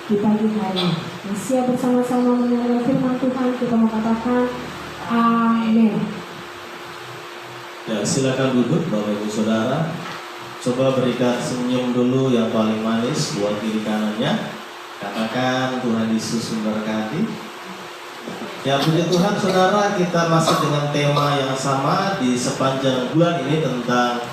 di pagi hari. Siap bersama-sama mendengar firman Tuhan, kita mau katakan amin. Ya, silakan duduk Bapak Ibu Saudara. Coba berikan senyum dulu yang paling manis buat kiri kanannya. Katakan Tuhan Yesus memberkati. Ya, puji Tuhan Saudara, kita masih dengan tema yang sama di sepanjang bulan ini tentang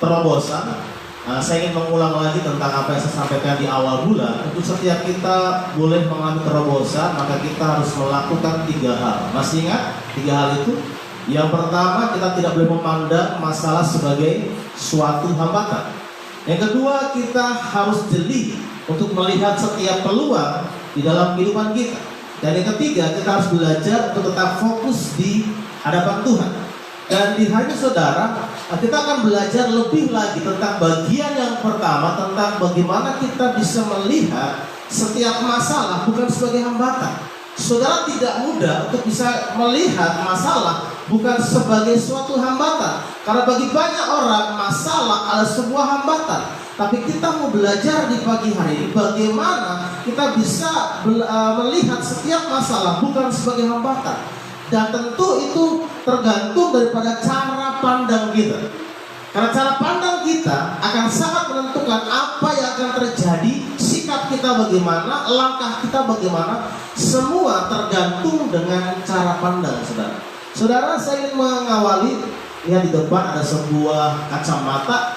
terobosan. Saya ingin mengulang lagi tentang apa yang saya sampaikan di awal bulan. Untuk setiap kita boleh mengalami terobosan, maka kita harus melakukan 3 hal. Masih ingat 3 hal itu? Yang pertama, kita tidak boleh memandang masalah sebagai suatu hambatan. Yang kedua, kita harus jeli untuk melihat setiap peluang di dalam kehidupan kita. Dan yang ketiga, kita harus belajar untuk tetap fokus di hadapan Tuhan. Dan di hari ini Saudara, kita akan belajar lebih lagi tentang bagian yang pertama, tentang bagaimana kita bisa melihat setiap masalah bukan sebagai hambatan. Saudara tidak mudah untuk bisa melihat masalah bukan sebagai suatu hambatan. Karena bagi banyak orang masalah adalah sebuah hambatan. Tapi kita mau belajar di pagi hari ini bagaimana kita bisa melihat setiap masalah bukan sebagai hambatan. Dan tentu itu tergantung daripada cara pandang kita. Karena cara pandang kita akan sangat menentukan apa yang akan terjadi, sikap kita bagaimana, langkah kita bagaimana. Semua tergantung dengan cara pandang, saudara. Saudara, saya ingin mengawali. Lihat di depan ada sebuah kacamata.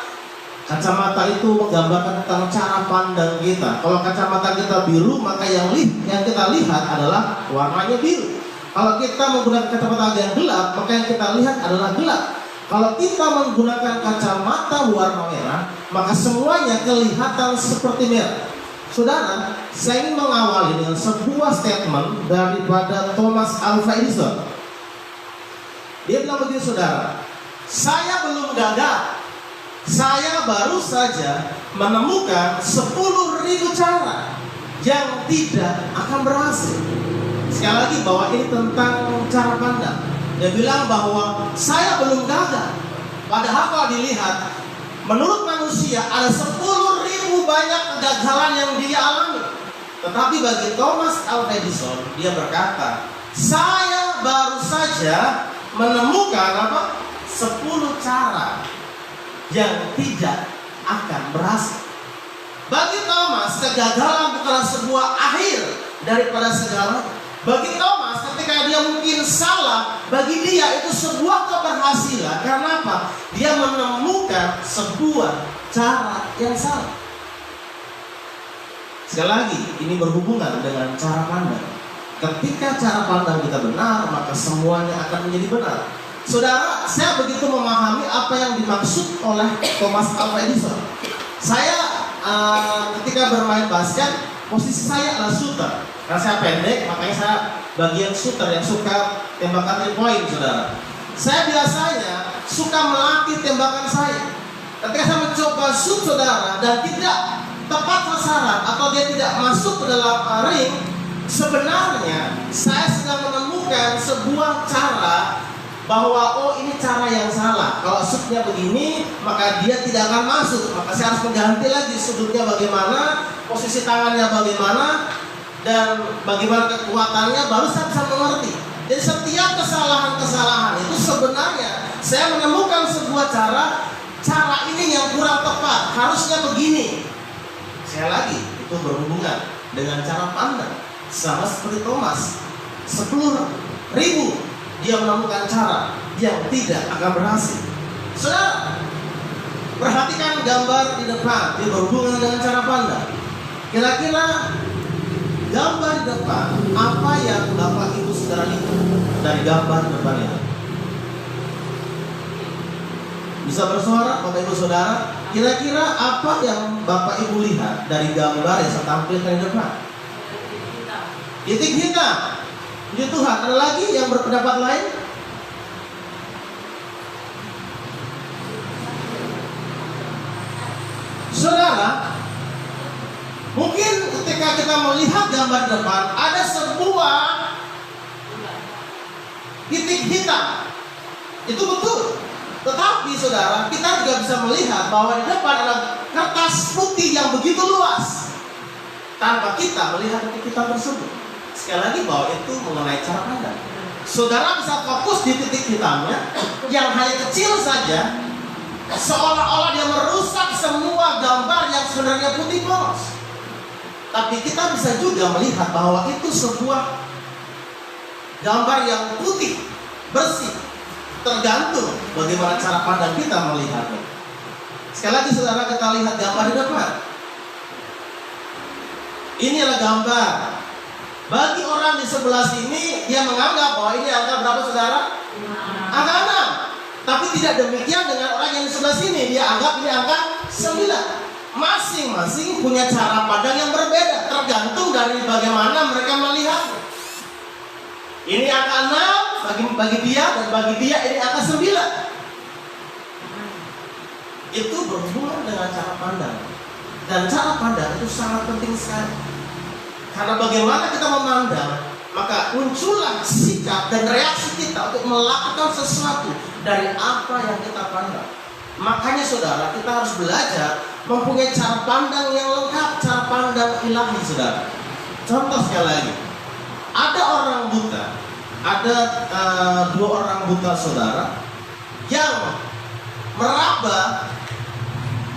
Kacamata itu menggambarkan tentang cara pandang kita. Kalau kacamata kita biru, maka yang kita lihat adalah warnanya biru. Kalau kita menggunakan kacamata yang gelap, maka yang kita lihat adalah gelap. Kalau kita menggunakan kacamata warna merah, maka semuanya kelihatan seperti merah. Saudara, saya ingin mengawali dengan sebuah statement daripada Thomas Alva Edison. Dia bilang begini, saudara, saya belum gagal. Saya baru saja menemukan 10.000 cara yang tidak akan berhasil. Sekali lagi bahwa ini tentang cara pandang. Dia bilang bahwa saya belum gagal. Padahal kalau dilihat, menurut manusia ada 10.000 banyak kegagalan yang dia alami. Tetapi bagi Thomas Alva Edison, dia berkata, saya baru saja menemukan 10 cara yang tidak akan berhasil. Bagi Thomas, kegagalan bukanlah sebuah akhir daripada segalanya. Bagi Thomas, ketika dia mungkin salah, bagi dia itu sebuah keberhasilan. Karena apa? Dia menemukan sebuah cara yang salah. Sekali lagi, ini berhubungan dengan cara pandang. Ketika cara pandang kita benar, maka semuanya akan menjadi benar. Saudara, saya begitu memahami apa yang dimaksud oleh Thomas Alva Edison. Saya ketika bermain basket, posisi saya adalah shooter. Karena saya pendek, makanya saya bagian shooter yang suka tembakan 3 point, saudara. Saya biasanya suka melatih tembakan saya. Ketika saya mencoba shoot, saudara, dan tidak tepat sasaran atau dia tidak masuk ke dalam ring, sebenarnya saya sedang menemukan sebuah cara bahwa ini cara yang salah. Kalau shootnya begini, maka dia tidak akan masuk. Maka saya harus mengganti lagi sudutnya bagaimana, posisi tangannya bagaimana, dan bagaimana kekuatannya, baru saya bisa mengerti. Jadi setiap kesalahan-kesalahan itu sebenarnya saya menemukan sebuah cara ini yang kurang tepat, harusnya begini. Sekali lagi, itu berhubungan dengan cara pandang. Sama seperti Thomas, 10.000 dia menemukan cara yang tidak akan berhasil. Saudara, perhatikan gambar di depan, dia berhubungan dengan cara pandang. Kira-kira gambar di depan, apa yang Bapak Ibu Saudara lihat dari gambar depan ini? Bisa bersuara Bapak Ibu Saudara? Kira-kira apa yang Bapak Ibu lihat dari gambar yang saya tampilkan di depan? Titik hitam. Puji Tuhan. Ada lagi yang berpendapat lain? Saudara, mungkin ketika kita melihat gambar depan, ada sebuah titik hitam. Itu betul. Tetapi saudara, kita juga bisa melihat bahwa di depan ada kertas putih yang begitu luas. tanpa kita melihat kitab tersebut. Sekali lagi bahwa itu mengenai cara pandang. Saudara bisa fokus di titik hitamnya yang hanya kecil saja, seolah-olah dia merusak semua gambar yang sebenarnya putih polos. Tapi kita bisa juga melihat bahwa itu sebuah gambar yang putih, bersih, tergantung bagaimana cara pandang kita melihatnya. Sekali lagi saudara, kita lihat gambar di depan. Ini adalah gambar. Bagi orang di sebelah sini, dia menganggap bahwa ini angka berapa saudara? Angka 6. Tapi tidak demikian dengan orang yang di sebelah sini. Dia anggap ini angka 9. Masing-masing punya cara pandang yang berbeda, tergantung dari bagaimana mereka melihatnya. Ini angka 6 bagi dia, dan bagi dia ini angka 9. Itu berhubungan dengan cara pandang. Dan cara pandang itu sangat penting sekali. Karena bagaimana kita memandang, maka muncullah sikap dan reaksi kita untuk melakukan sesuatu dari apa yang kita pandang. Makanya saudara, kita harus belajar mempunyai cara pandang yang lengkap, cara pandang ilahi saudara. Contoh sekali lagi, ada orang buta, ada 2 orang buta saudara yang meraba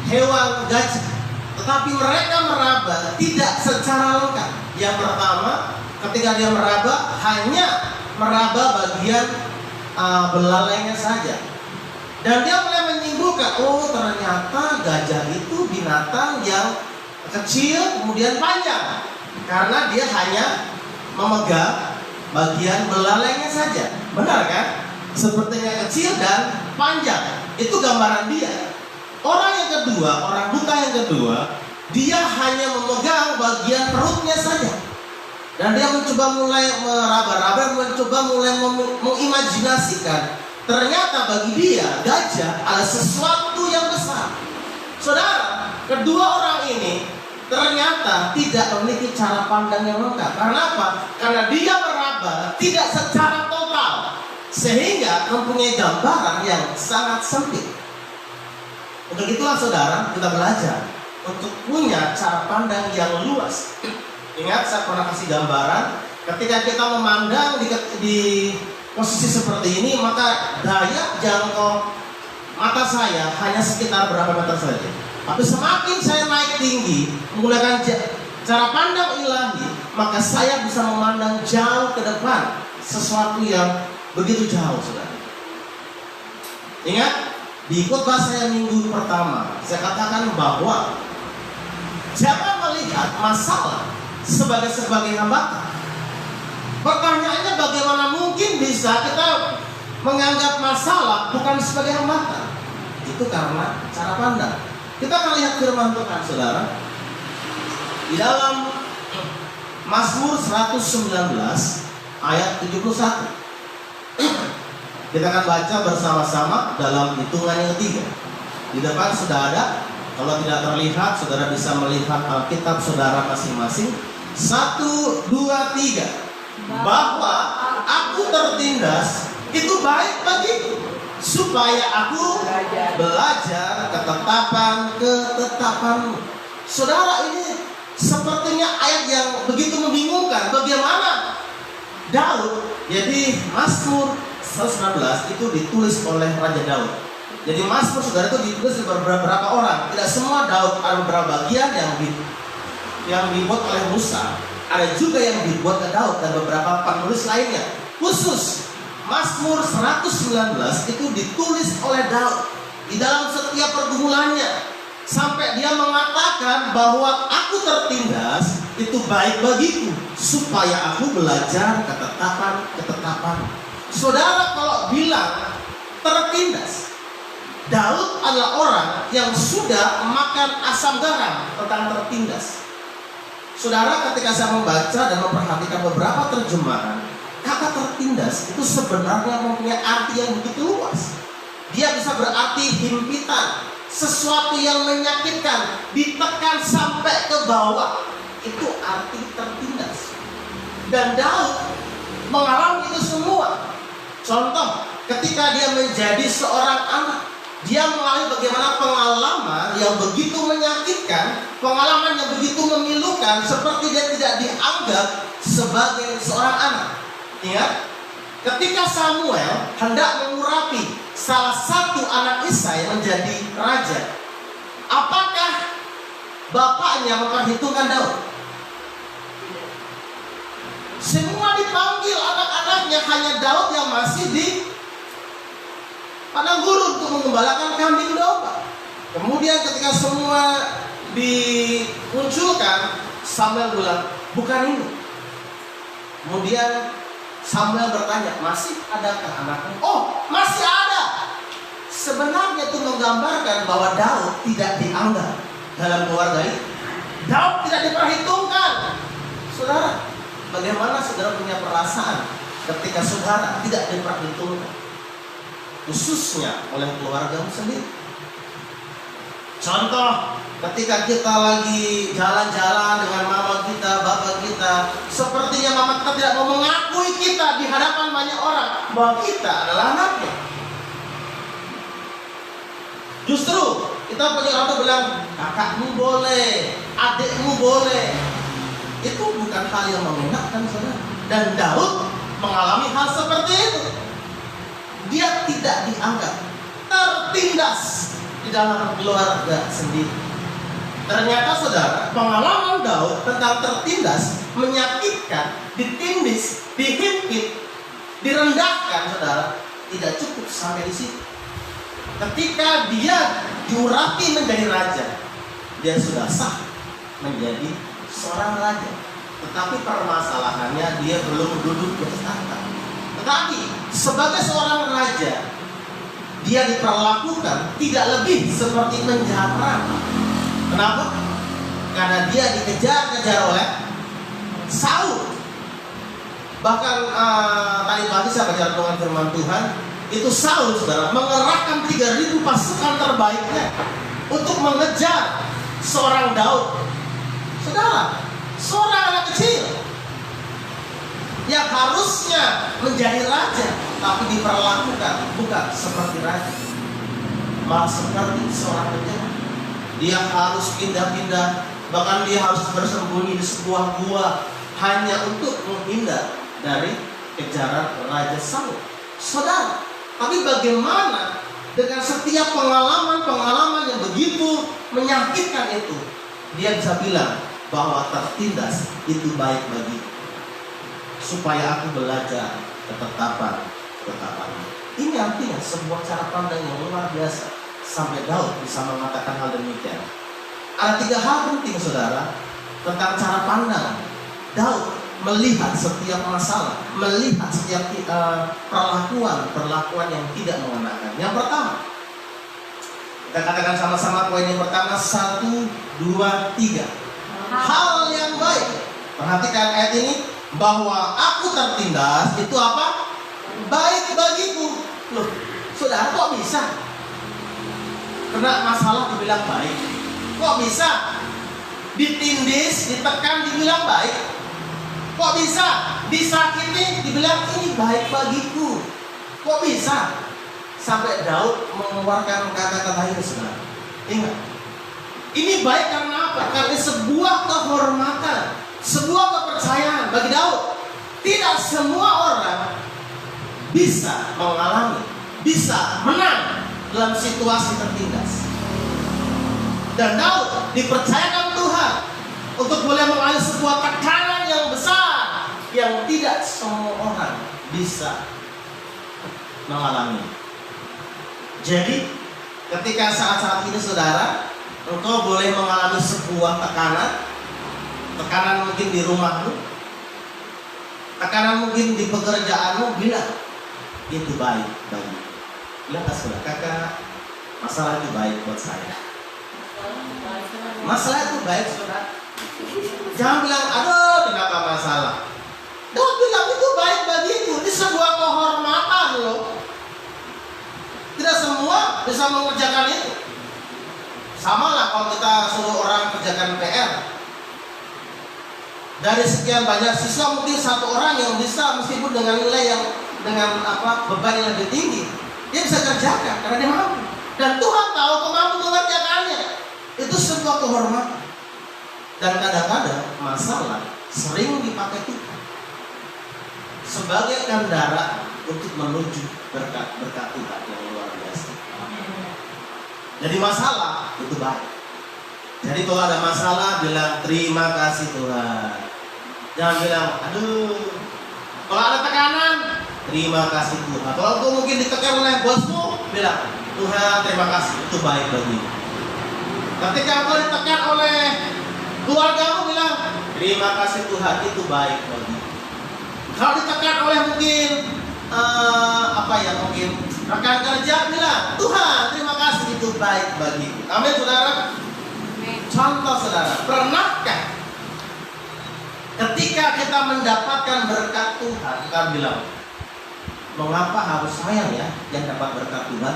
hewan gajah, tetapi mereka meraba tidak secara lengkap. Yang pertama, ketika dia meraba, hanya meraba bagian belalainya saja. Dan dia mulai menyimpulkan, oh ternyata gajah itu binatang yang kecil kemudian panjang, karena dia hanya memegang bagian belalainya saja. Benar kan? Sepertinya kecil dan panjang. Itu gambaran dia. Orang yang kedua, orang buta yang kedua, dia hanya memegang bagian perutnya saja. Dan dia mencoba mulai meraba-raba, mencoba mulai mengimajinasikan. Ternyata bagi dia gajah adalah sesuatu yang besar. Saudara, kedua orang ini ternyata tidak memiliki cara pandang yang lengkap. Karena apa? Karena dia meraba tidak secara total, sehingga mempunyai gambaran yang sangat sempit. Untuk itulah saudara, kita belajar untuk punya cara pandang yang luas. Ingat, saya pernah kasih gambaran, ketika kita memandang di posisi seperti ini, maka daya jangkau mata saya hanya sekitar berapa meter saja. Tapi semakin saya naik tinggi menggunakan cara pandang ilahi, maka saya bisa memandang jauh ke depan, sesuatu yang begitu jauh saudara. Ingat, di khotbah saya minggu pertama, saya katakan bahwa jangan melihat masalah sebagai hambatan. Pertanyaannya, bagaimana mungkin bisa kita menganggap masalah bukan sebagai hambatan? Itu karena cara pandang. Kita akan lihat firman Tuhan saudara di dalam Mazmur 119 ayat 71. Kita akan baca bersama-sama dalam hitungan yang ketiga. Di depan sudah ada. Kalau tidak terlihat, saudara bisa melihat Alkitab saudara masing-masing. 1, 2, 3. Bahwa aku tertindas itu baik bagiku, supaya aku belajar ketetapanmu. Saudara, ini sepertinya ayat yang begitu membingungkan. Bagaimana Daud, jadi Mazmur 119 itu ditulis oleh Raja Daud. Jadi Mazmur saudara itu ditulis oleh beberapa orang. Tidak semua Daud, ada beberapa bagian yang dibuat oleh Musa. Ada juga yang dibuat oleh Daud dan beberapa penulis lainnya. Khusus Mazmur 119 itu ditulis oleh Daud di dalam setiap pergumulannya, sampai dia mengatakan bahwa aku tertindas itu baik bagiku, supaya aku belajar ketetapan. Saudara, kalau bilang tertindas, Daud adalah orang yang sudah makan asam garam tentang tertindas. Saudara, ketika saya membaca dan memperhatikan beberapa terjemahan, kata tertindas itu sebenarnya mempunyai arti yang begitu luas. Dia bisa berarti himpitan, sesuatu yang menyakitkan, ditekan sampai ke bawah. Itu arti tertindas. Dan Daud mengalami itu semua. Contoh, ketika dia menjadi seorang anak, Dia mengalami bagaimana pengalaman yang begitu menyakitkan, pengalaman yang begitu memilukan, seperti dia tidak dianggap sebagai seorang anak. Ingat, ketika Samuel hendak mengurapi salah satu anak Isai menjadi raja, apakah bapaknya memperhitungkan Daud? Semua dipanggil anak-anaknya, hanya Daud yang masih di padang gurun untuk mengembalakan kambing domba. Kemudian ketika semua dimunculkan, Samuel bilang, bukan ini. Kemudian Samuel bertanya, masih adakah anakmu? Oh, masih ada. Sebenarnya itu menggambarkan bahwa Daud tidak dianggap dalam keluarga itu. Daud tidak diperhitungkan. Saudara, bagaimana saudara punya perasaan ketika saudara tidak diperhitungkan, khususnya oleh keluarga sendiri? Contoh, ketika kita lagi jalan-jalan dengan mama kita, bapak kita, sepertinya mama kita tidak mau mengakui kita di hadapan banyak orang bahwa kita adalah anaknya. Justru kita punya orang tuh bilang, kakakmu boleh, adikmu boleh. Itu bukan hal yang mengenakan, saudara. Dan Daud mengalami hal seperti itu. Dia tidak dianggap, tertindas di dalam keluarga sendiri. Ternyata saudara, pengalaman Daud tentang tertindas, menyakitkan, ditindis, dihimpit, direndahkan, saudara, tidak cukup sampai di situ. Ketika dia diurapi menjadi raja, dia sudah sah menjadi seorang raja. Tetapi permasalahannya dia belum duduk di atas tahta. Tetapi sebagai seorang raja, dia diperlakukan tidak lebih seperti penjahat. Kenapa? Karena dia dikejar-kejar oleh Saul. Bahkan tadi pagi saya baca renungan firman Tuhan, itu Saul, saudara, mengerahkan 3.000 pasukan terbaiknya untuk mengejar seorang Daud. Saudara, seorang anak kecil yang harusnya menjadi raja, tapi diperlakukan bukan seperti raja, malah seperti seorang penjahat. Dia harus pindah-pindah, bahkan dia harus bersembunyi di sebuah gua hanya untuk menghindar dari kejaran Raja Saul. Saudara, tapi bagaimana dengan setiap pengalaman-pengalaman yang begitu menyakitkan itu, dia bisa bilang bahwa tertindas itu baik bagi, supaya aku belajar ketetapan. Ini artinya sebuah cara pandang yang luar biasa, sampai Daud bisa mengatakan hal demikian. Ada 3 hal penting, saudara, tentang cara pandang Daud melihat setiap masalah, melihat setiap perlakuan yang tidak mengenakan. Yang pertama, kita katakan sama-sama poin yang pertama, 1, 2, 3. Hal yang baik. Perhatikan ayat ini, bahwa aku tertindas itu apa? Baik bagiku. Loh, saudara, kok bisa kena masalah dibilang baik? Kok bisa ditindis, ditekan dibilang baik? Kok bisa disakiti dibilang ini baik bagiku? Kok bisa sampai Daud mengeluarkan kata-kata itu, saudara? Ingat, ini baik karena apa? Karena sebuah kehormatan, sebuah kepercayaan bagi Daud. Tidak semua orang bisa mengalami, bisa menang dalam situasi tertindas. Dan Daud dipercayakan Tuhan untuk boleh mengalami sebuah tekanan yang besar yang tidak semua orang bisa mengalami. Jadi ketika saat-saat ini, saudara, engkau boleh mengalami sebuah tekanan mungkin di rumahmu, tekanan mungkin di pekerjaanmu, bilang itu baik bagi. Bilang ke saudara, kakak, masalah itu baik buat saya. Masalah itu baik, saudara. Jangan bilang, aduh, kenapa masalah. Daud bilang itu baik bagiku. Ini sebuah kehormatan loh. Tidak semua bisa mengerjakan itu. Sama lah kalau kita suruh orang kerjakan PR. Dari sekian banyak siswa mungkin 1 orang yang bisa, meskipun dengan nilai yang dengan beban yang lebih tinggi, dia bisa kerjakan karena dia mampu. Dan Tuhan tahu kau mampu mengerjakannya. Itu sebuah kehormatan. Dan kadang-kadang masalah sering dipakai Tuhan sebagai kendaraan untuk menuju berkat-berkat Tuhan yang luar biasa. Jadi masalah itu baik. Jadi kalau ada masalah bilang terima kasih Tuhan. Jangan bilang aduh. Kalau ada tekanan terima kasih Tuhan. Kalau kau mungkin ditekan oleh bosmu, bilang Tuhan terima kasih, itu baik bagimu. Ketika kau ditekan oleh keluargamu, bilang terima kasih Tuhan, itu baik bagimu. Kalau ditekan oleh mungkin mungkin rekan kerja, bilang Tuhan terima kasih, itu baik bagiku. Amin saudara. Contoh saudara, pernahkah ketika kita mendapatkan berkat Tuhan, kita bilang mengapa harus saya ya yang dapat berkat Tuhan?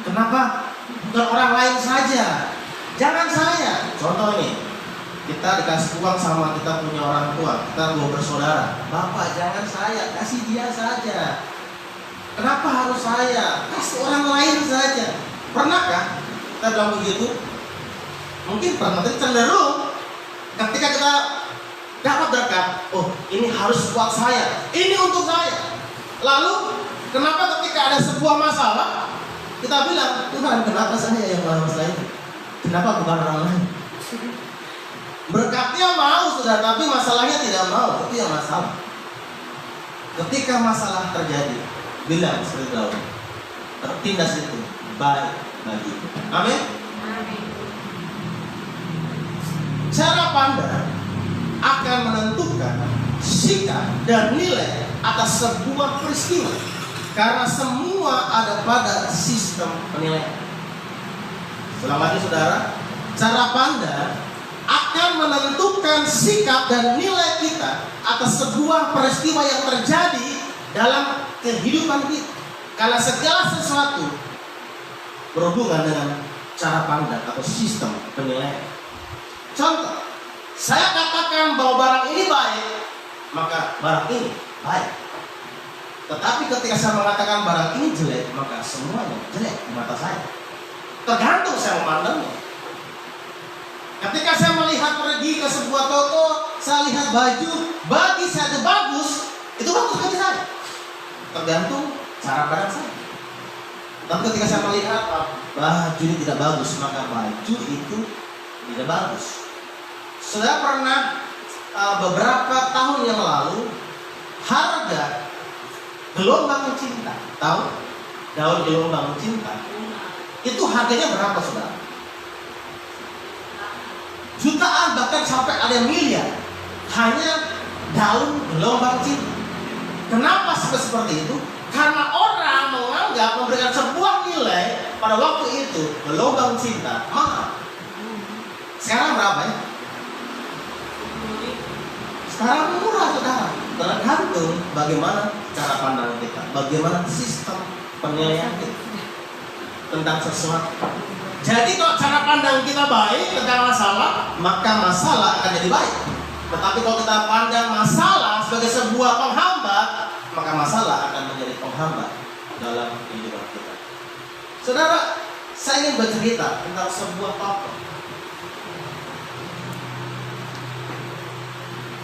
Kenapa bukan orang lain saja? Jangan saya. Contoh ini, kita dikasih uang sama kita punya orang tua, kita mau bersaudara. Bapak jangan saya, kasih dia saja. Kenapa harus saya? Kasih orang lain saja. Pernahkah kita bilang begitu? Mungkin pernah, tapi cenderung ketika kita dapat berkat, oh ini harus buat saya, ini untuk saya. Lalu kenapa ketika ada sebuah masalah kita bilang Tuhan kenapa saya yang melawan masalah ini? Kenapa bukan orang lain? Berkatnya mau sudah, tapi masalahnya tidak mau. Itu yang masalah. Ketika masalah terjadi, bilang seperti Daud, tertindas itu baik bagi. Amin. Cara pandang akan menentukan sikap dan nilai atas sebuah peristiwa, karena semua ada pada sistem penilaian. Selamat lagi saudara, cara pandang akan menentukan sikap dan nilai kita atas sebuah peristiwa yang terjadi dalam kehidupan kita, karena segala sesuatu berhubungan dengan cara pandang atau sistem penilaian. Contoh, saya katakan bahwa barang ini baik, maka barang ini baik. Tetapi ketika saya mengatakan barang ini jelek, maka semuanya jelek di mata saya. Tergantung saya memandangnya. Ketika saya melihat pergi ke sebuah toko, saya lihat baju, bagi saya itu bagus, itu bagus bagi saya. Tergantung cara pandang saya. Tapi ketika saya melihat baju ini tidak bagus, maka baju itu tidak bagus. Sudah pernah beberapa tahun yang lalu harga gelombang cinta, tahu? Daun gelombang cinta itu harganya berapa saudara? Jutaan, bahkan sampai ada miliar, hanya daun gelombang cinta. Kenapa seperti itu? Karena orang menganggap memberikan sebuah nilai pada waktu itu gelombang cinta mahal. Sekarang berapa ya? Sekarang murah saudara. Tergantung bagaimana cara pandang kita, bagaimana sistem penilaian kita tentang sesuatu. Jadi kalau cara pandang kita baik tentang masalah, maka masalah akan jadi baik. Tetapi kalau kita pandang masalah sebagai sebuah penghambat, maka masalah akan menjadi penghambat dalam kehidupan kita. Saudara, saya ingin bercerita tentang sebuah tokoh,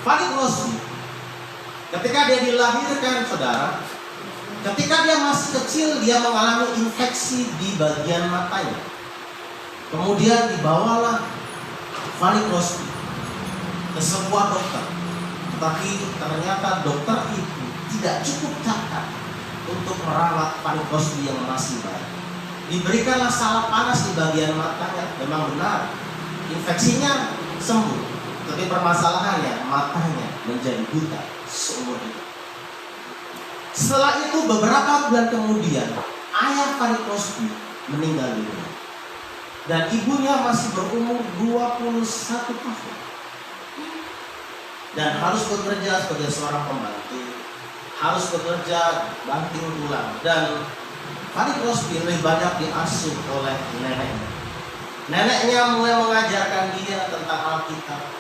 Fanny Crosby. Ketika dia dilahirkan saudara, ketika dia masih kecil, dia mengalami infeksi di bagian matanya. Kemudian dibawalah Fanny Crosby ke sebuah dokter. Tetapi ternyata dokter itu tidak cukup cakap untuk merawat Fanny Crosby yang masih bayi. Diberikanlah salep panas di bagian matanya. Memang benar, infeksinya sembuh. Tapi permasalahannya, matanya menjadi buta seumur hidup. Setelah itu beberapa bulan kemudian, ayah Fanny Crosby meninggal dunia. Dan ibunya masih berumur 21 tahun. Dan harus bekerja sebagai seorang pembantu, harus bekerja banting tulang. Dan Fanny Crosby lebih banyak diasuh oleh neneknya. Neneknya mulai mengajarkan dia tentang Alkitab.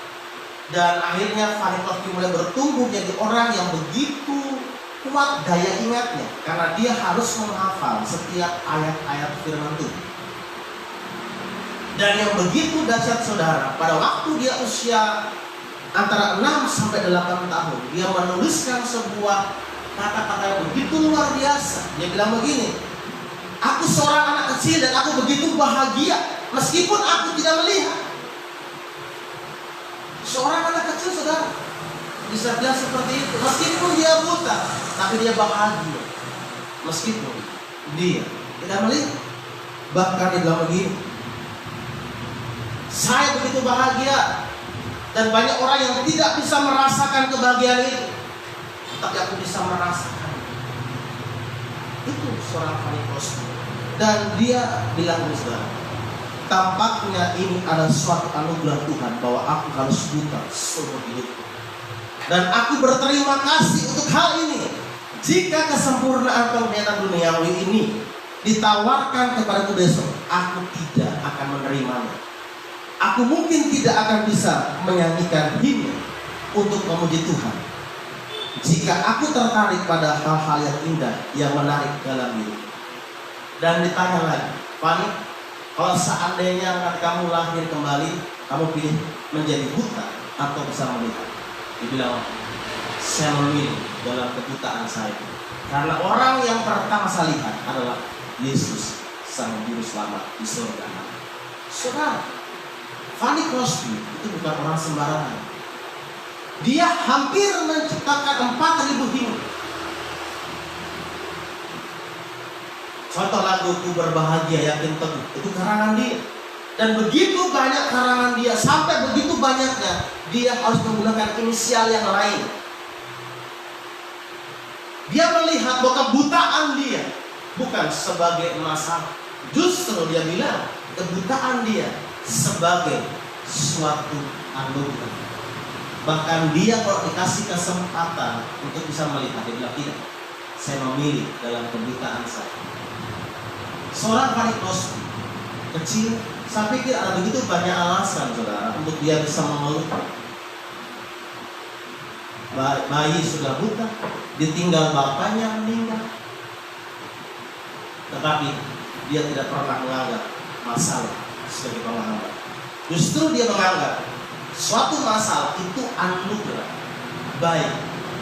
Dan akhirnya Fanny Crosby mulai bertumbuh jadi orang yang begitu kuat daya ingatnya, karena dia harus menghafal setiap ayat-ayat firman Tuhan. Dan yang begitu dahsyat saudara, pada waktu dia usia antara 6 sampai 8 tahun, dia menuliskan sebuah kata-kata yang begitu luar biasa. Dia bilang begini, aku seorang anak kecil dan aku begitu bahagia meskipun aku tidak melihat. Seorang anak kecil saudara bisa bilang seperti itu, meskipun dia buta, tapi dia bahagia meskipun dia tidak melihat. Bahkan dia bilang begini, saya begitu bahagia dan banyak orang yang tidak bisa merasakan kebahagiaan itu, tapi aku bisa merasakan. Itu seorang Fanny Crosby. Dan dia bilang saudara, tampaknya ini adalah suatu anugerah Tuhan bahwa aku harus buta seumur hidupku. Dan aku berterima kasih untuk hal ini. Jika kesempurnaan penglihatan duniawi ini ditawarkan kepadaku besok, aku tidak akan menerimanya. Aku mungkin tidak akan bisa menyanyikan himne untuk memuji Tuhan jika aku tertarik pada hal-hal yang indah yang menarik dalam hidup. Dan ditanya lagi, Fanny, kalau seandainya nanti kamu lahir kembali, kamu pilih menjadi buta atau bisa melihat? Dia bilang, saya memilih dalam kebutaan saya, karena orang yang pertama saya lihat adalah Yesus, Sang Juru Selamat di surga. Saudara, Fanny Crosby itu bukan orang sembarangan. Dia hampir menciptakan 4.000 himne. Contoh lagu Ku Berbahagia Yakin Teguh, itu karangan dia. Dan begitu banyak karangan dia, sampai begitu banyaknya dia harus menggunakan inisial yang lain. Dia melihat bahwa kebutaan dia bukan sebagai masalah, justru dia bilang kebutaan dia sebagai suatu anugerah. Bahkan dia kalau dikasih kesempatan untuk bisa melihat, dia bilang tidak, saya memilih dalam kebutaan saya. Seorang Fanny Crosby kecil, saya pikir ada begitu banyak alasan saudara untuk dia bisa mengeluh. Bayi sudah buta, ditinggal bapaknya meninggal, tetapi dia tidak pernah menganggap masalah sebagai penghambat. Justru dia menganggap suatu masalah itu anugerah baik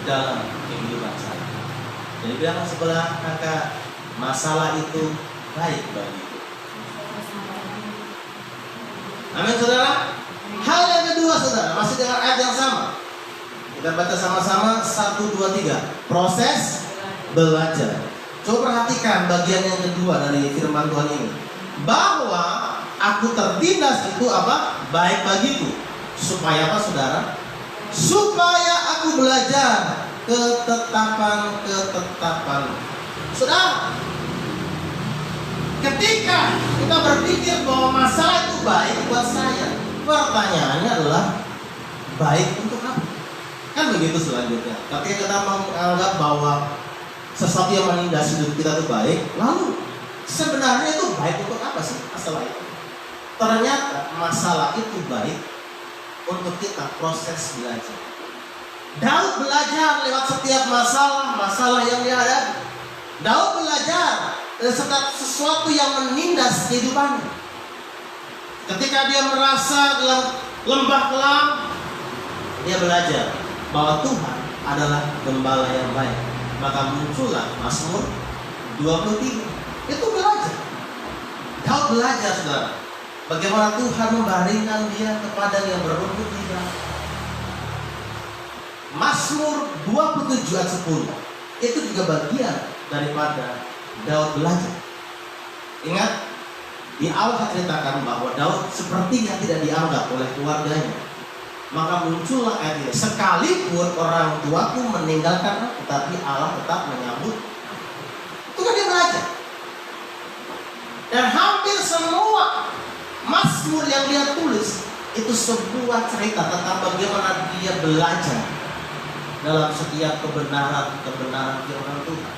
dalam kehidupan saya. Jadi bilang sebelah kakak, masalah itu baik bagiku. Amin saudara. Hal yang kedua saudara, masih dengan ayat yang sama. Kita baca sama-sama 1, 2, 3. Proses belajar. Coba perhatikan bagian yang kedua dari firman Tuhan ini. Bahwa aku tertindas itu apa? Baik bagiku. Supaya apa saudara? Supaya aku belajar ketetapan-ketetapan. Saudara, ketika kita berpikir bahwa masalah itu baik buat saya, pertanyaannya adalah baik untuk apa? Kan begitu selanjutnya. Ketika kita menganggap bahwa sesuatu yang menindas hidup kita itu baik, lalu sebenarnya itu baik untuk apa sih masalah itu? Ternyata masalah itu baik untuk kita proses belajar. Daud belajar lewat setiap masalah yang dia hadapi. Daud belajar dari setiap sesuatu yang menindas kehidupannya. Ketika dia merasa dalam lembah kelam, dia belajar bahwa Tuhan adalah gembala yang baik. Maka muncullah Mazmur 23. Itu belajar. Daud belajar saudara, bagaimana Tuhan membaringkan dia kepada yang berumput tidak. Mazmur 27 ayat 10 itu juga bagian daripada Daud belajar. Ingat, di awal saya ceritakan bahwa Daud sepertinya tidak dianggap oleh keluarganya. Maka muncullah ayat ini, sekalipun orang tuaku meninggalkan aku, tetapi Allah tetap menyambut. Itu kan dia belajar. Dan hampir semua Mazmur yang dia tulis itu sebuah cerita tentang bagaimana dia belajar dalam setiap kebenaran firman Tuhan.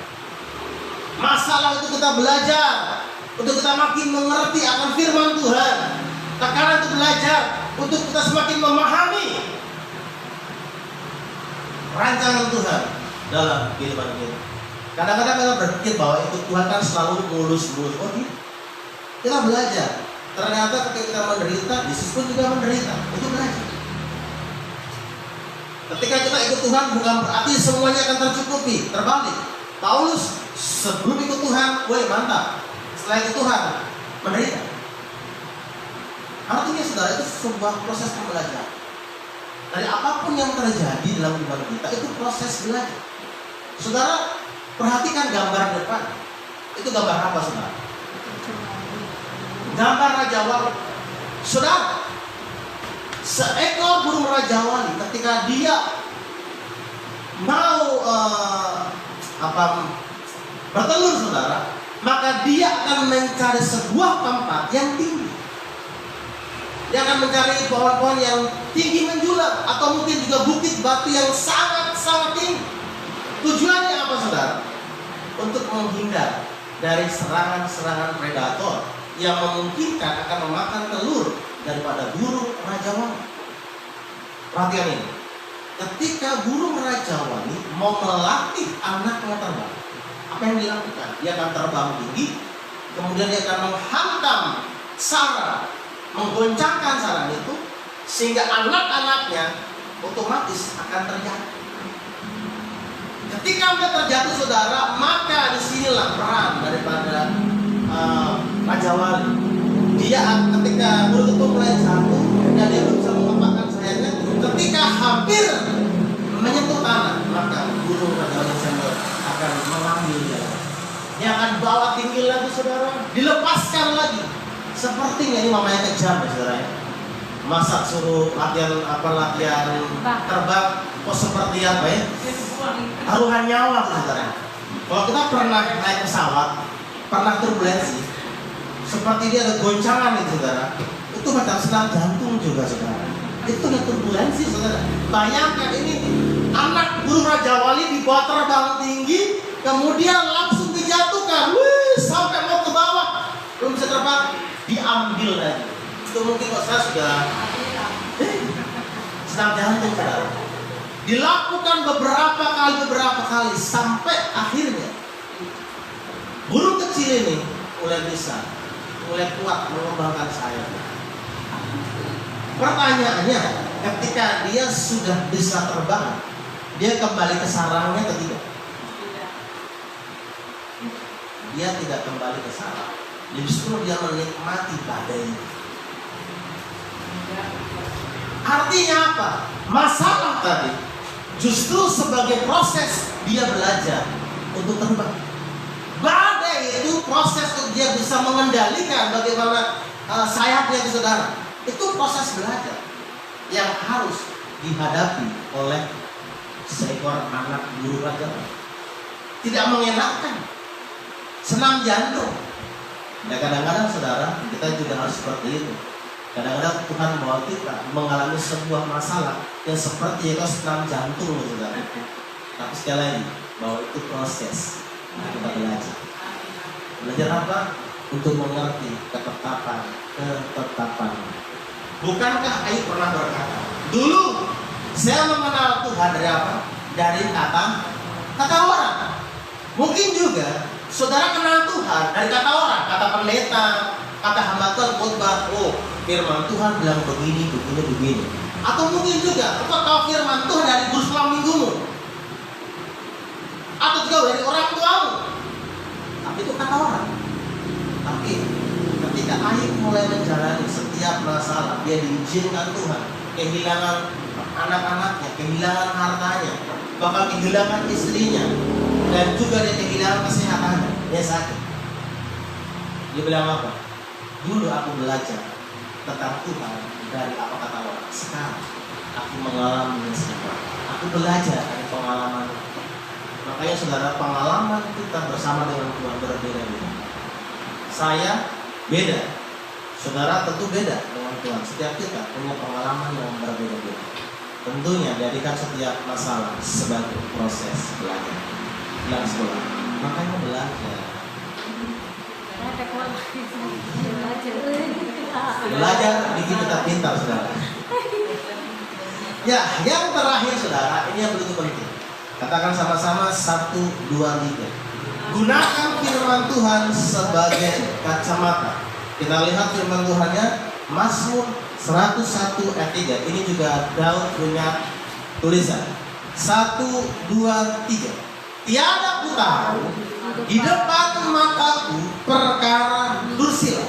Masalah itu kita belajar untuk kita makin mengerti akan firman Tuhan. Tekanan itu belajar untuk kita semakin memahami rancangan Tuhan dalam kehidupan kita. Kadang-kadang kita berpikir bahwa ikut Tuhan kan selalu mulus-mulus. Oh gitu. Kita belajar Ternyata ketika kita menderita, Yesus pun juga menderita. Itu belajar. Ketika kita ikut Tuhan bukan berarti semuanya akan tercukupi. Terbalik. Paulus sebelum ikut Tuhan, woi mantap. Setelah ikut Tuhan, menderita. Artinya saudara, itu sebuah proses pembelajaran. Dari apapun yang terjadi dalam kehidupan kita, itu proses belajar. Saudara, perhatikan gambar depan. Itu gambar apa, saudara? Gambar Raja Wali. Saudara, seekor burung Raja Wali ketika dia mau bertelur, saudara, maka dia akan mencari sebuah tempat yang tinggi. Dia akan mencari pohon-pohon yang tinggi menjulang, atau mungkin juga bukit batu yang sangat-sangat tinggi. Tujuannya apa, saudara? Untuk menghindar dari serangan-serangan predator yang memungkinkan akan memakan telur daripada burung Raja Wali. Perhatikan ini. Ketika burung Raja Wali mau melatih anaknya terbang, apa yang dilakukan? Dia akan terbang tinggi, kemudian dia akan menghantam sarang, menggoncangkan sarang itu, sehingga anak-anaknya otomatis akan terjatuh. Ketika mereka terjatuh, saudara, maka disinilah peran daripada Raja Wali. Dia ketika burung itu mulai jatuh dan dia belum bisa mengembangkan sayapnya, ketika hampir menyentuh tanah, maka burung Raja Wali senior akan mengambil dia. Dia akan bawa tinggi lagi, saudara, dilepaskan lagi. Sepertinya ini mamanya kejam, ya, saudara. Masa suruh latihan terbang, kok seperti apa ya? Taruhan nyawa, saudara. Kalau kita pernah naik pesawat, pernah turbulensi, seperti dia ada goncangan itu, saudara. Itu macam senam jantung juga, saudara. Itu ada turbulensi, saudara. Bayangkan ini anak burung Raja Wali dibawa terbang tinggi, kemudian langsung dijatuhkan, sampai mau ke bawah, belum bisa terbang, diambil lagi. Itu mungkin kok saya sudah senam jantung, saudara. Dilakukan beberapa kali sampai akhirnya burung kecil ini mulai kuat mengembangkan sayapnya. Pertanyaannya, ketika dia sudah bisa terbang, dia kembali ke sarangnya atau tidak? Dia tidak kembali ke sarang. Justru dia menikmati badai. Artinya apa? Masalah tadi justru sebagai proses dia belajar untuk terbang. Badai itu proses untuk dia bisa mengendalikan bagaimana sayapnya itu, saudara. Itu proses belajar yang harus dihadapi oleh seekor anak burung raja. Tidak mengenakan, senam jantung. Dan kadang-kadang, saudara, kita juga harus seperti itu. Kadang-kadang Tuhan membawa kita mengalami sebuah masalah yang seperti itu senam jantung, saudara. Tapi sekali lagi, bahwa itu proses kita belajar. Belajar apa? Untuk mengerti ketetapan. Bukankah Ayub pernah berkata, dulu saya mengenal Tuhan dari apa? Dari kata orang. Mungkin juga saudara kenal Tuhan dari kata orang, kata pendeta, kata hamba Tuhan khotbah. Oh, firman Tuhan bilang begini. Atau mungkin juga engkau tahu firman Tuhan dari guru sekolah minggumu, atau juga dari orang tuamu. Tapi itu kata orang. Tapi ketika Ayub mulai menjalani setiap masalah, dia diizinkan Tuhan, kehilangan anak-anaknya, kehilangan hartanya, bahkan kehilangan istrinya, dan juga dia kehilangan kesehatannya, dia sakit. Dia bilang apa? Dulu aku belajar tentang Tuhan dari apa kata orang. Sekarang aku mengalami semua. Aku belajar dari pengalaman. Makanya saudara, pengalaman kita bersama dengan Tuhan berbeda-beda. Saya beda, saudara tentu beda dengan Tuhan. Setiap kita punya pengalaman yang berbeda-beda. Tentunya jadikan setiap masalah sebagai proses belajar. Bilang sekolah, makanya belajar. Belajar bikin kita pintar, saudara. Ya, yang terakhir, saudara, ini yang begitu penting. Katakan sama-sama 1, 2, 3. Gunakan firman Tuhan sebagai kacamata. Kita lihat firman Tuhannya, Mazmur 101 ayat 3. Ini juga Daud punya tulisan. 1, 2, 3. Tiada ku tahu di depan mataku perkara dursila,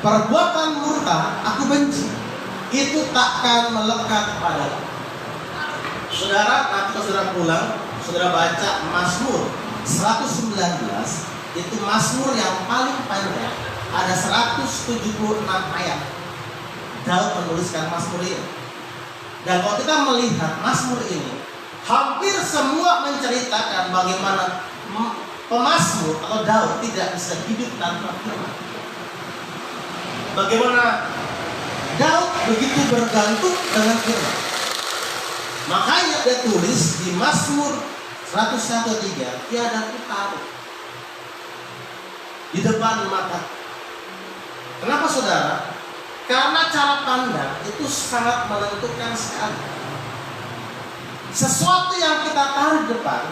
perbuatan murka aku benci, itu takkan melekat padaku. Saudara, nanti saudara pulang, saudara baca Mazmur 119, itu Mazmur yang paling panjang, ada 176 ayat. Daud menuliskan Mazmur ini. Dan kalau kita melihat Mazmur ini, hampir semua menceritakan bagaimana pemazmur atau Daud tidak bisa hidup tanpa firman. Bagaimana Daud begitu bergantung dengan firman. Makanya dia tulis di Mazmur 101:3, tiada ku tahu di depan mata. Kenapa saudara? Karena cara pandang itu sangat menentukan sekali. Sesuatu yang kita taruh di depan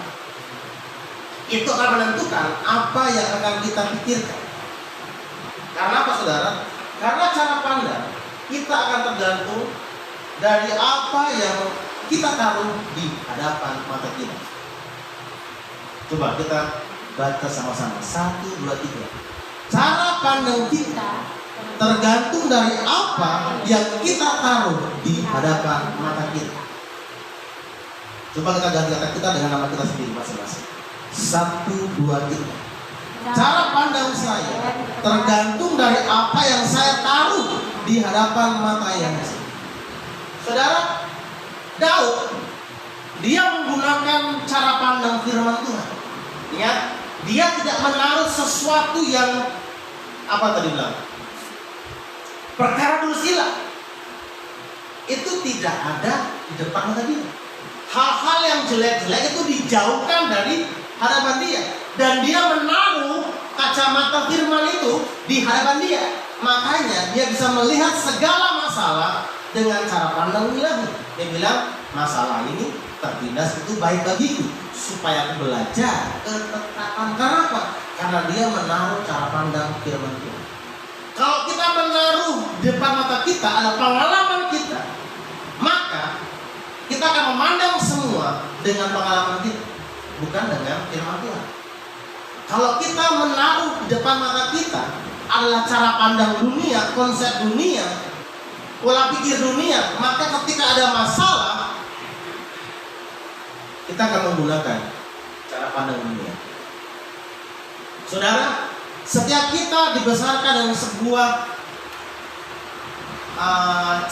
itu akan menentukan apa yang akan kita pikirkan. Karena apa saudara? Karena cara pandang kita akan tergantung dari apa yang kita taruh di hadapan mata kita. Coba kita baca sama-sama. 1, 2, 3. Cara pandang kita tergantung dari apa yang kita taruh di hadapan mata kita. Coba kita ganti kata kita dengan nama kita sendiri masing-masing. 1, 2, 3. Cara pandang saya tergantung dari apa yang saya taruh di hadapan mata yang saya. Saudara, Daud dia menggunakan cara pandang firman Tuhan. Ingat, dia tidak menaruh sesuatu yang apa tadi bilang? Perkara dursila. Itu tidak ada di depan mata dia. Hal-hal yang jelek-jelek itu dijauhkan dari hadapan dia. Dan dia menaruh kacamata firman itu di hadapan dia. Makanya dia bisa melihat segala masalah dengan cara pandang ilahi. Dia bilang, masalah ini tertindas itu baik bagiku, supaya aku belajar ketetapan. Karena apa? Karena dia menaruh cara pandang firman Tuhan. Kalau kita menaruh di depan mata kita ada pengalaman kita, maka kita akan memandang semua dengan pengalaman kita, bukan dengan firman Tuhan. Kalau kita menaruh di depan mata kita adalah cara pandang dunia, konsep dunia, pola pikir dunia, maka ketika ada masalah kita akan menggunakan cara pandang dunia. Saudara, setiap kita dibesarkan dengan sebuah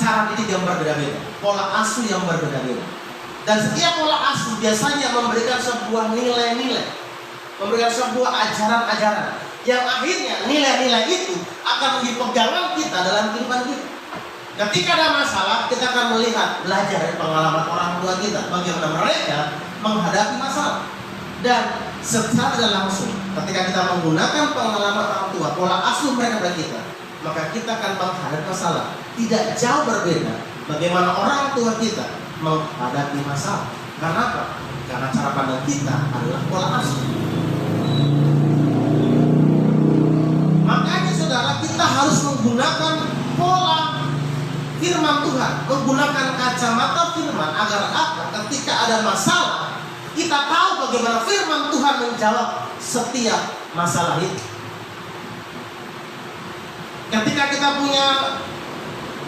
cara didik yang berbeda-beda, pola asuh yang berbeda-beda. Dan setiap pola asuh biasanya memberikan sebuah nilai-nilai, memberikan sebuah ajaran-ajaran yang akhirnya nilai-nilai itu akan menjadi pegangan kita dalam kehidupan kita. Ketika ada masalah, kita akan melihat, belajar dari pengalaman orang tua kita, bagaimana mereka menghadapi masalah. Dan secara tidak langsung, ketika kita menggunakan pengalaman orang tua, pola asuh mereka pada kita, maka kita akan menghadapi masalah. Tidak jauh berbeda bagaimana orang tua kita menghadapi masalah. Karena apa? Karena cara pandang kita adalah pola asuh. Makanya saudara, kita harus menggunakan pola firman Tuhan, menggunakan kacamata firman agar apa? Ketika ada masalah, kita tahu bagaimana firman Tuhan menjawab setiap masalah itu. Ketika kita punya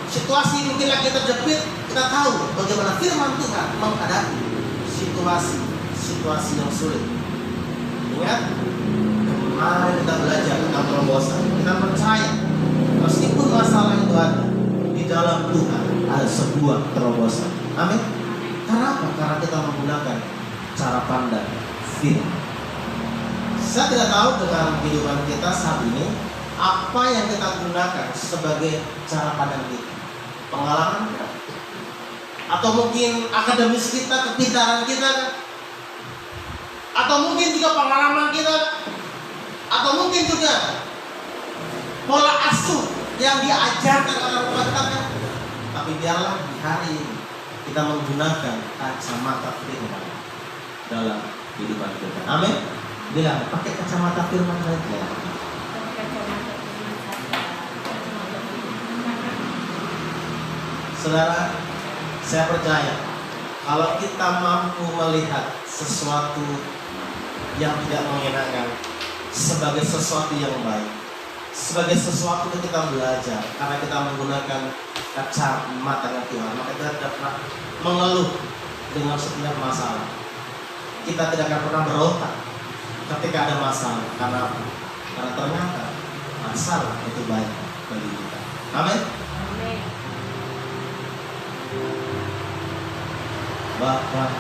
situasi mungkin lagi terjepit, kita tahu bagaimana firman Tuhan menghadapi situasi yang sulit. Ingat, mari kita belajar tentang terobosan. Kita percaya meskipun masalah itu ada, di dalam Tuhan ada sebuah terobosan. Amin. Karena apa? Karena kita menggunakan cara pandang firman. Saya tidak tahu dengan kehidupan kita saat ini apa yang kita gunakan sebagai cara pandang kita. Pengalaman kita, atau mungkin akademis kita, kepintaran kita, atau mungkin juga pengalaman kita, atau mungkin juga pola asuh yang diajarkan oleh orang kita. Tapi biarlah di hari ini kita menggunakan kacamata firman dalam kehidupan kita. Amin. Bilang pakai kacamata firman saja. Saudara, saya percaya kalau kita mampu melihat sesuatu yang tidak menyenangkan sebagai sesuatu yang baik, sebagai sesuatu yang kita belajar, karena kita menggunakan kacamata Tuhan, maka kita tidak pernah mengeluh dengan setiap masalah. Kita tidak akan pernah berontak ketika ada masalah. Karena ternyata masalah itu baik bagi kita. Amin. Bapa,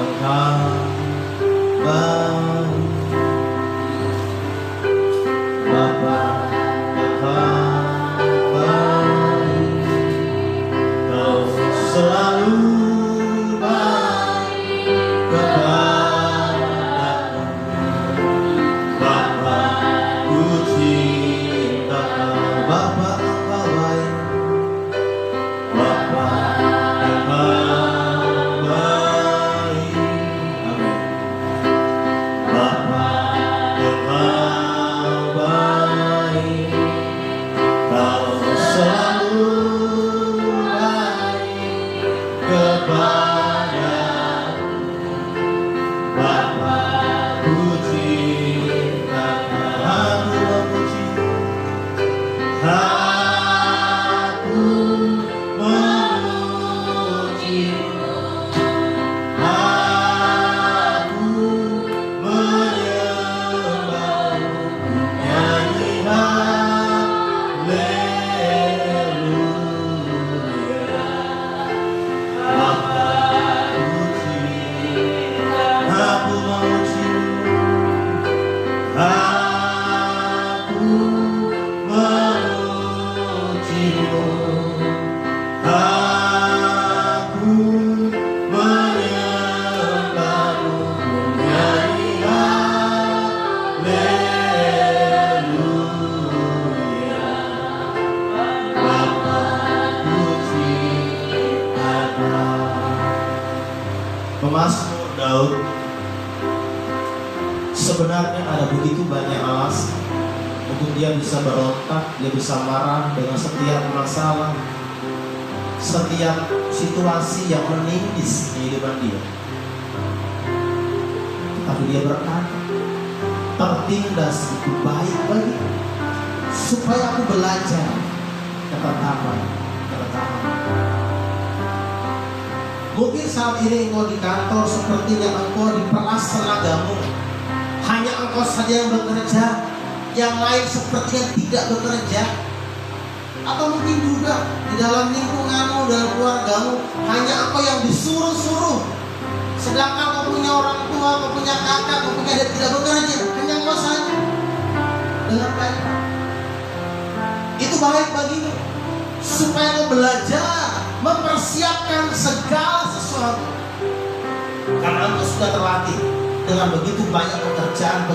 Engkau baik. Bapa, Engkau baik. Kau selalu baik kepadaku. Bapa, ku cinta Kau. Bapa, Engkau baik. Bapa, Engkau baik. Amin. Bapa, Engkau baik. Kau selalu baik kepadaku. Bapa, ku cinta Kau. Aku memuji, aku memuji-Mu. Aku menyembah-Mu, nyanyi haleluya. Bapa, aku memuji-Mu. Aku memuji-Mu. Aku menyembah-Mu, nyanyi haleluya. Bapa, ku cinta Kau. Pemazmur Daud, sebenarnya ada begitu banyak alasan untuk dia bisa berontak, dia bisa marah dengan setiap masalah, setiap situasi yang menindis kehidupan dia. Tapi dia berkata, tertindas itu baik bagi, supaya aku belajar ketetapan. Mungkin saat ini engkau di kantor, sepertinya engkau diperas tenagamu. Hanya engkau saja yang bekerja, yang lain sepertinya tidak bekerja. Atau mungkin juga di dalam lingkunganmu dan keluargamu, hanya engkau yang disuruh-suruh. Sedangkan kau punya orang tua, kau punya kakak, kau punya adik tidak bekerja, hanya engkau saja. Dengar baik. Itu baik bagimu, supaya kau belajar mempersiapkan segala sesuatu. Karena engkau sudah terlatih dengan begitu banyak pekerjaan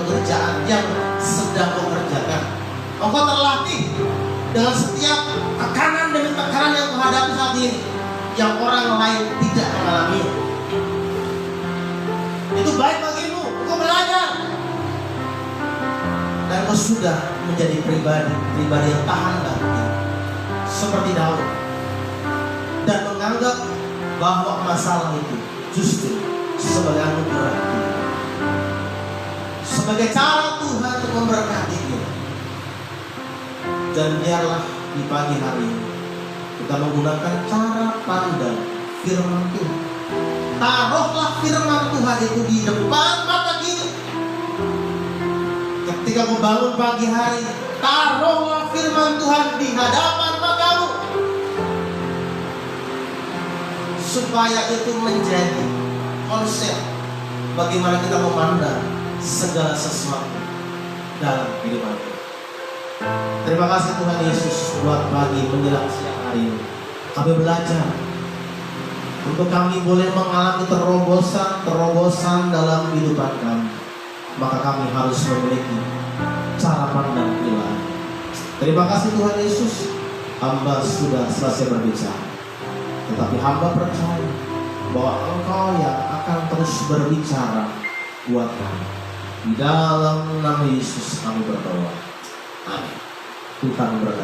yang sedang kau kerjakan. Engkau terlatih dengan setiap tekanan demi tekanan yang kau hadapi saat ini, yang orang lain tidak mengalami. Itu baik bagimu, engkau belajar. Dan engkau sudah menjadi pribadi yang tahan banting, seperti Daud, dan menganggap bahwa masalah itu justru sebagai anugerah Tuhan, sebagai cara Tuhan untuk memberkati kita. Dan biarlah di pagi hari ini kita menggunakan cara pandang firman Tuhan. Taruhlah firman Tuhan itu di depan mata kita. Ketika kau bangun pagi hari, taruhlah firman Tuhan di hadapan matamu, supaya itu menjadi konsep bagaimana kita memandang segala sesuatu dalam kehidupan kita. Terima kasih Tuhan Yesus buat pagi menjelang siang hari ini. Kami belajar untuk kami boleh mengalami terobosan dalam kehidupan kami. Maka kami harus memiliki cara pandang ilahi. Terima kasih Tuhan Yesus, hamba sudah selesai berbicara. Tetapi hamba percaya bahwa Engkau yang akan terus berbicara buat kami. Di dalam nama Yesus kami berdoa. Amin. Tuhan berkati.